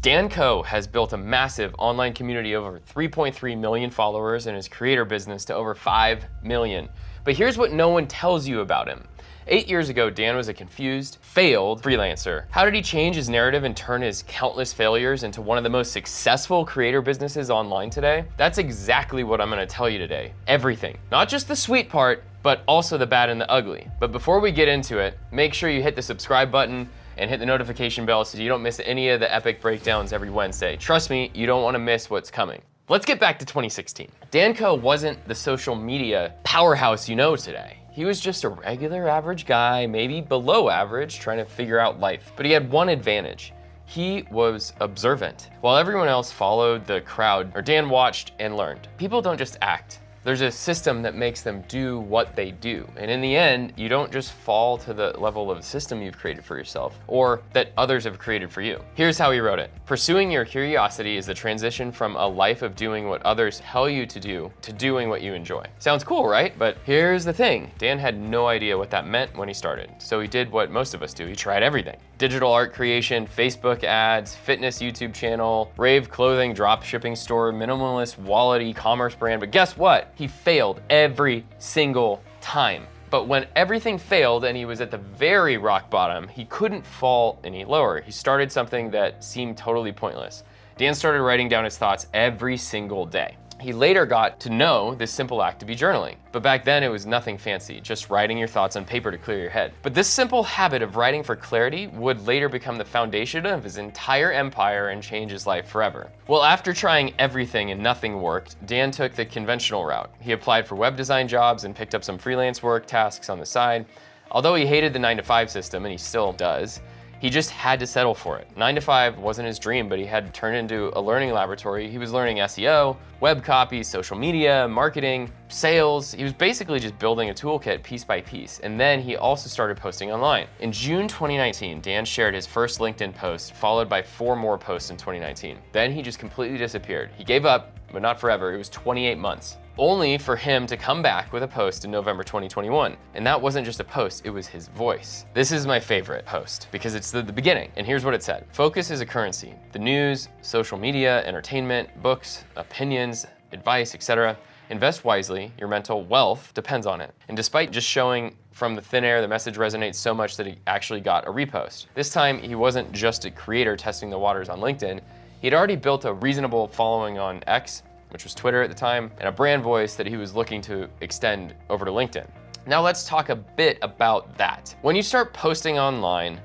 Dan Koe has built a massive online community of over 3.3 million followers and his creator business to over 5 million. But here's what no one tells you about him. 8 years ago, Dan was a confused, failed freelancer. How did he change his narrative and turn his countless failures into one of the most successful creator businesses online today? That's exactly what I'm gonna tell you today. Everything. Not just the sweet part, but also the bad and the ugly. But before we get into it, make sure you hit the subscribe button and hit the notification bell so you don't miss any of the epic breakdowns every Wednesday. Trust me, you don't wanna miss what's coming. Let's get back to 2016. Dan Koe wasn't the social media powerhouse you know today. He was just a regular average guy, maybe below average, trying to figure out life. But he had one advantage. He was observant. While everyone else followed the crowd, or Dan watched and learned. People don't just act. There's a system that makes them do what they do. And in the end, you don't just fall to the level of system you've created for yourself or that others have created for you. Here's how he wrote it. Pursuing your curiosity is the transition from a life of doing what others tell you to do to doing what you enjoy. Sounds cool, right? But here's the thing. Dan had no idea what that meant when he started. So he did what most of us do. He tried everything. Digital art creation, Facebook ads, fitness YouTube channel, rave clothing, drop shipping store, minimalist wallet e-commerce brand. But guess what? He failed every single time. But when everything failed and he was at the very rock bottom, he couldn't fall any lower. He started something that seemed totally pointless. Dan started writing down his thoughts every single day. He later got to know this simple act to be journaling. But back then it was nothing fancy, just writing your thoughts on paper to clear your head. But this simple habit of writing for clarity would later become the foundation of his entire empire and change his life forever. Well, after trying everything and nothing worked, Dan took the conventional route. He applied for web design jobs and picked up some freelance work tasks on the side. Although he hated the 9-to-5 system, and he still does, he just had to settle for it. 9 to 5 wasn't his dream, but he had to turn it into a learning laboratory. He was learning SEO, web copy, social media, marketing, sales. He was basically just building a toolkit piece by piece. And then he also started posting online. In June 2019, Dan shared his first LinkedIn post, followed by 4 more posts in 2019. Then he just completely disappeared. He gave up, but not forever. It was 28 months. Only for him to come back with a post in November 2021. And that wasn't just a post, it was his voice. This is my favorite post because it's the beginning. And here's what it said. Focus is a currency. The news, social media, entertainment, books, opinions, advice, etc. Invest wisely, your mental wealth depends on it. And despite just showing from the thin air, the message resonates so much that he actually got a repost. This time, he wasn't just a creator testing the waters on LinkedIn. He'd already built a reasonable following on X, which was Twitter at the time, and a brand voice that he was looking to extend over to LinkedIn. Now let's talk a bit about that. When you start posting online,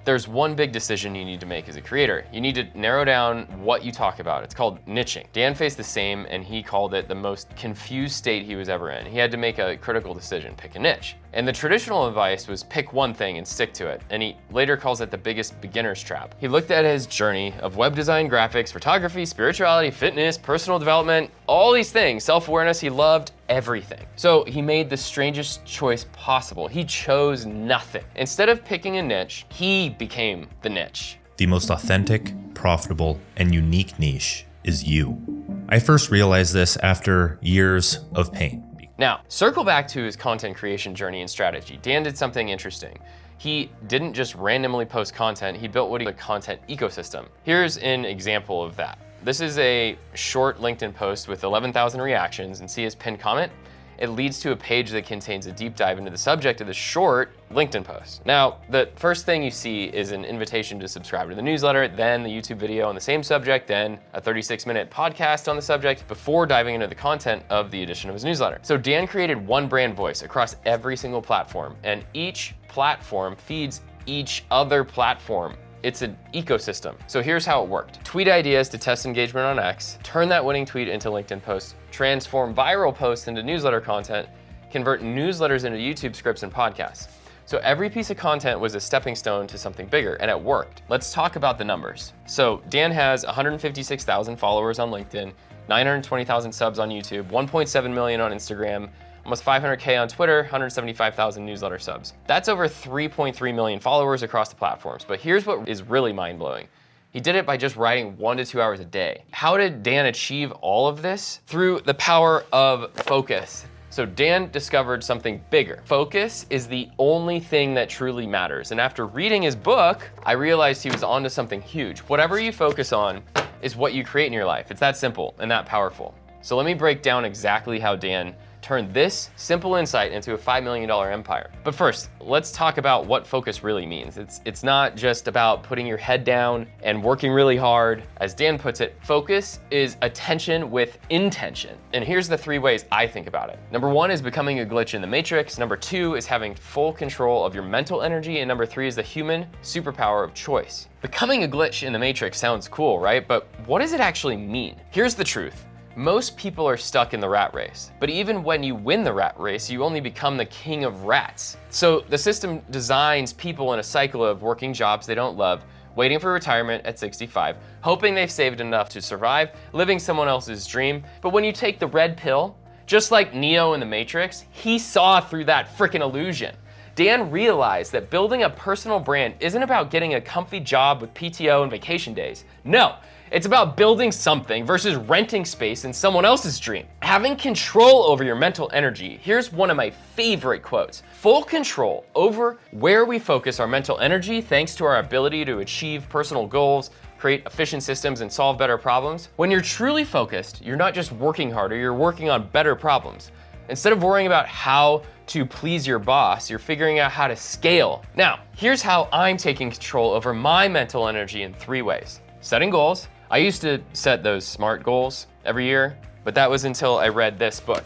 there's one big decision you need to make as a creator. You need to narrow down what you talk about. It's called niching. Dan faced the same, and he called it the most confused state he was ever in. He had to make a critical decision, pick a niche. And the traditional advice was pick one thing and stick to it. And he later calls it the biggest beginner's trap. He looked at his journey of web design, graphics, photography, spirituality, fitness, personal development, all these things, self-awareness. He loved everything. So he made the strangest choice possible. He chose nothing. Instead of picking a niche, he became the niche. The most authentic, profitable, and unique niche is you. I first realized this after years of pain. Now, circle back to his content creation journey and strategy. Dan did something interesting. He didn't just randomly post content, he built what he called a content ecosystem. Here's an example of that. This is a short LinkedIn post with 11,000 reactions, and see his pinned comment? It leads to a page that contains a deep dive into the subject of the short LinkedIn post. Now, the first thing you see is an invitation to subscribe to the newsletter, then the YouTube video on the same subject, then a 36-minute podcast on the subject before diving into the content of the edition of his newsletter. So Dan created one brand voice across every single platform, and each platform feeds each other platform. It's an ecosystem. So here's how it worked. Tweet ideas to test engagement on X, turn that winning tweet into LinkedIn posts, transform viral posts into newsletter content, convert newsletters into YouTube scripts and podcasts. So every piece of content was a stepping stone to something bigger, and it worked. Let's talk about the numbers. So Dan has 156,000 followers on LinkedIn, 920,000 subs on YouTube, 1.7 million on Instagram, almost 500K on Twitter, 175,000 newsletter subs. That's over 3.3 million followers across the platforms. But here's what is really mind-blowing. He did it by just writing 1 to 2 hours a day. How did Dan achieve all of this? Through the power of focus. So Dan discovered something bigger. Focus is the only thing that truly matters. And after reading his book, I realized he was onto something huge. Whatever you focus on is what you create in your life. It's that simple and that powerful. So let me break down exactly how Dan turned this simple insight into a $5 million empire. But first, let's talk about what focus really means. It's not just about putting your head down and working really hard. As Dan puts it, focus is attention with intention. And here's the 3 ways I think about it. Number 1 is becoming a glitch in the matrix. Number 2 is having full control of your mental energy. And number 3 is the human superpower of choice. Becoming a glitch in the matrix sounds cool, right? But what does it actually mean? Here's the truth. Most people are stuck in the rat race, but even when you win the rat race, you only become the king of rats. So the system designs people in a cycle of working jobs they don't love, waiting for retirement at 65, hoping they've saved enough to survive, living someone else's dream. But when you take the red pill, just like Neo in the Matrix, he saw through that freaking illusion. Dan realized that building a personal brand isn't about getting a comfy job with PTO and vacation days. No. It's about building something versus renting space in someone else's dream. Having control over your mental energy. Here's one of my favorite quotes. Full control over where we focus our mental energy thanks to our ability to achieve personal goals, create efficient systems, and solve better problems. When you're truly focused, you're not just working harder, you're working on better problems. Instead of worrying about how to please your boss, you're figuring out how to scale. Now, here's how I'm taking control over my mental energy in 3 ways. Setting goals. I used to set those SMART goals every year, but that was until I read this book,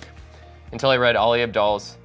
until I read Ali Abdaal's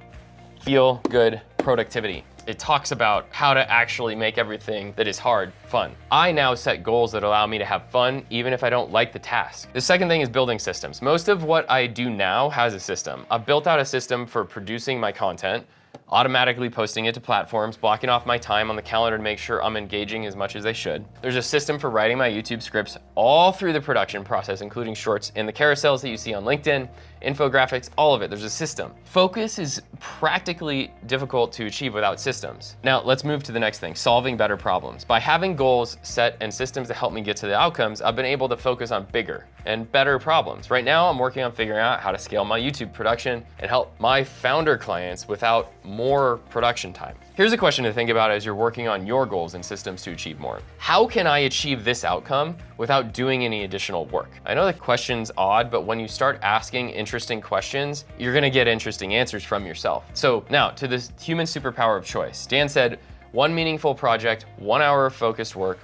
Feel Good Productivity. It talks about how to actually make everything that is hard fun. I now set goals that allow me to have fun even if I don't like the task. The second thing is building systems. Most of what I do now has a system. I've built out a system for producing my content, automatically posting it to platforms, blocking off my time on the calendar to make sure I'm engaging as much as I should. There's a system for writing my YouTube scripts all through the production process, including shorts and the carousels that you see on LinkedIn, infographics, all of it. There's a system. Focus is practically difficult to achieve without systems. Now let's move to the next thing, solving better problems. By having goals set and systems to help me get to the outcomes, I've been able to focus on bigger and better problems. Right now, I'm working on figuring out how to scale my YouTube production and help my founder clients without more production time. Here's a question to think about as you're working on your goals and systems to achieve more. How can I achieve this outcome without doing any additional work? I know the question's odd, but when you start asking interesting questions, you're gonna get interesting answers from yourself. So now to this human superpower of choice. Dan said, 1 meaningful project, 1 hour of focused work,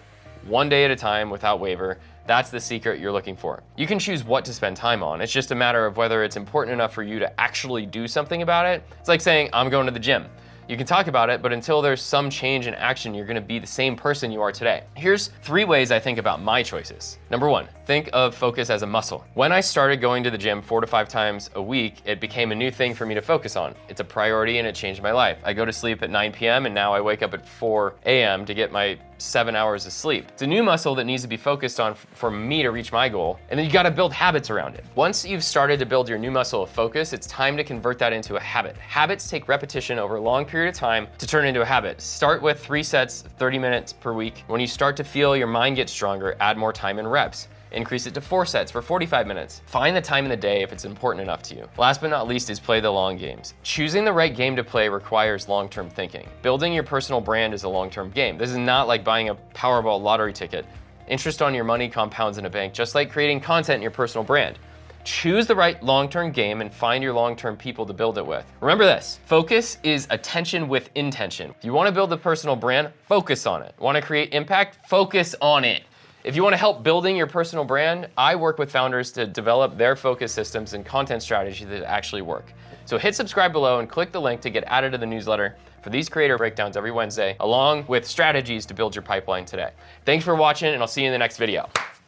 1 day at a time without waiver. That's the secret you're looking for. You can choose what to spend time on. It's just a matter of whether it's important enough for you to actually do something about it. It's like saying, I'm going to the gym. You can talk about it, but until there's some change in action, you're gonna be the same person you are today. Here's 3 ways I think about my choices. Number 1, think of focus as a muscle. When I started going to the gym 4 to 5 times a week, it became a new thing for me to focus on. It's a priority and it changed my life. I go to sleep at 9 p.m. and now I wake up at 4 a.m. to get my 7 hours of sleep. It's a new muscle that needs to be focused on for me to reach my goal, and then you gotta build habits around it. Once you've started to build your new muscle of focus, it's time to convert that into a habit. Habits take repetition over a long period of time to turn into a habit. Start with 3 sets, 30 minutes per week. When you start to feel your mind get stronger, add more time and reps. Increase it to 4 sets for 45 minutes. Find the time in the day if it's important enough to you. Last but not least is play the long games. Choosing the right game to play requires long-term thinking. Building your personal brand is a long-term game. This is not like buying a Powerball lottery ticket. Interest on your money compounds in a bank, just like creating content in your personal brand. Choose the right long-term game and find your long-term people to build it with. Remember this, focus is attention with intention. If you want to build a personal brand, focus on it. Want to create impact? Focus on it. If you want to help building your personal brand, I work with founders to develop their focus systems and content strategies that actually work. So hit subscribe below and click the link to get added to the newsletter for these creator breakdowns every Wednesday, along with strategies to build your pipeline today. Thanks for watching, and I'll see you in the next video.